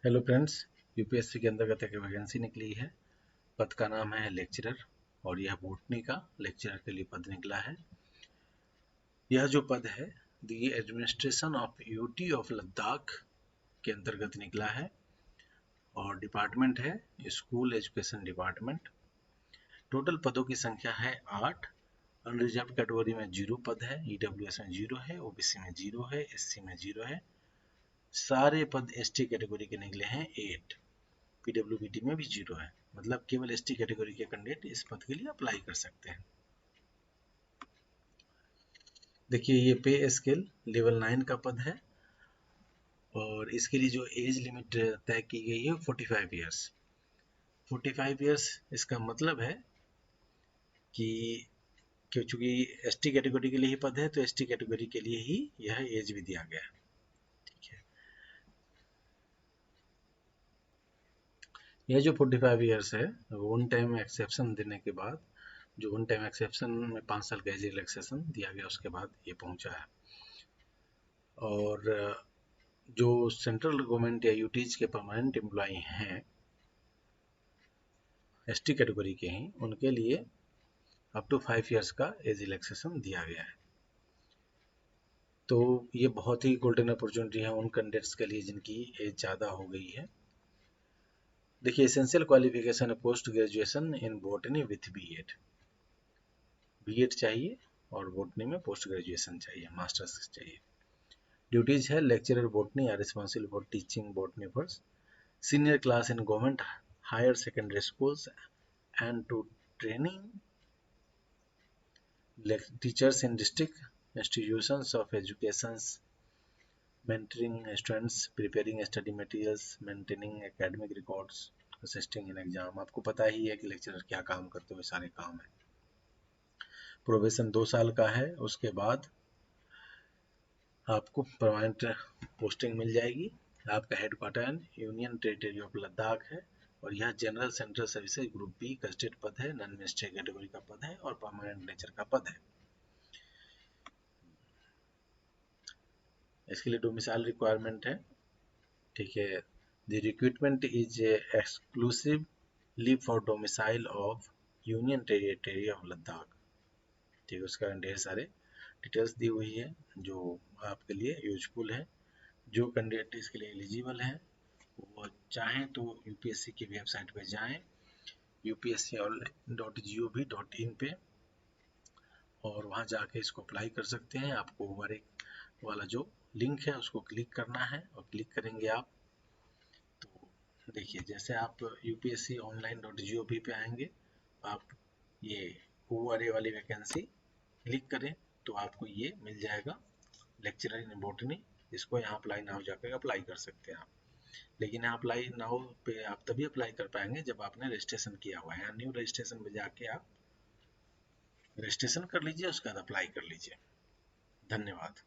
Hello friends, UPSC के अंतर्गत एक वैकेंसी निकली है। पद का नाम है लेक्चरर और यह बॉटनी का लेक्चरर के लिए पद निकला है। यह जो पद है दी administration of UT of Ladakh के अंतर्गत निकला है और डिपार्टमेंट है स्कूल एजुकेशन डिपार्टमेंट। टोटल पदों की संख्या है 8। अनरिजर्व कैटेगरी में 0 पद है, ईडब्ल्यूएस में 0 है, ओबीसी में 0 है, एससी में 0 है। सारे पद एसटी कैटेगरी के निकले हैं 8। पीडब्ल्यूबीटी में भी 0 है, मतलब केवल एसटी कैटेगरी के कैंडिडेट इस पद के लिए अप्लाई कर सकते हैं। देखिए, ये पे स्केल लेवल 9 का पद है और इसके लिए जो एज लिमिट तय की गई है 45 ईयर्स। 45 ईयर्स इसका मतलब है कि चूंकि एसटी कैटेगरी के लिए ही पद है तो एसटी कैटेगरी के लिए ही यह एज भी दिया गया है। ठीक है, यह जो 45 ईयर्स है वन टाइम एक्सेप्शन देने के बाद, जो वन टाइम एक्सेप्शन में 5 साल का एज रिलैक्सेशन दिया गया उसके बाद ये पहुंचा है। और जो सेंट्रल गवर्नमेंट या यूटीज के परमानेंट एम्प्लॉय हैं एसटी कैटेगरी के ही, उनके लिए अप टू 5 ईयर्स का एज रिलैक्सेशन दिया गया है। तो ये बहुत ही गोल्डन अपॉर्चुनिटी है उन कैंडिडेट्स के लिए जिनकी एज ज़्यादा हो गई है। देखिए, एसेंशियल क्वालिफिकेशन है post graduation in botany with BEd. BEd चाहिए और बॉटनी में पोस्ट ग्रेजुएशन चाहिए, मास्टर्स चाहिए। ड्यूटीज है lecturer botany are responsible for teaching botany for senior class in government higher secondary schools and to training teachers in district institutions of education, mentoring students, preparing study materials, maintaining academic records, assisting in exam। आपको पता ही है कि lecturer क्या काम करते हुए सारे काम है। प्रोबेशन 2 साल का है, उसके बाद आपको परमानेंट पोस्टिंग मिल जाएगी। आपका headquarter union territory of Ladakh है और यह general central services group B का स्टेट पद है, नॉन मिनिस्ट्री कैटेगरी का पद है और परमानेंट नेचर का पद है। इसके लिए डोमिसाइल रिक्वायरमेंट है। ठीक है, the recruitment is exclusively for domicile of union territory of Ladakh. ठीक है, उसके कारण ढेर सारे डिटेल्स दी हुई है जो आपके लिए यूजफुल है। जो कैंडिडेट इसके लिए एलिजिबल है वो चाहें तो यूपीएससी की वेबसाइट पे जाएं, upsc.gov.in पे, और वहाँ जाके इसको अप्लाई कर सकते हैं। आपको ओवर एक वाला जो लिंक है उसको क्लिक करना है और क्लिक करेंगे आप तो देखिए, जैसे आप upsc.online.gov पे आएंगे, आप ये ओवर वाली वैकेंसी क्लिक करें तो आपको ये मिल जाएगा लेक्चरर इन बॉटनी। इसको यहाँ अप्लाई नाउ जाकर अप्लाई कर सकते हैं आप। लेकिन यहाँ अप्लाई नाउ पे आप तभी अप्लाई कर पाएंगे जब आपने रजिस्ट्रेशन किया हुआ है। यहाँ न्यू रजिस्ट्रेशन में जाके आप रजिस्ट्रेशन कर लीजिए, उसके बाद अप्लाई कर लीजिए। धन्यवाद।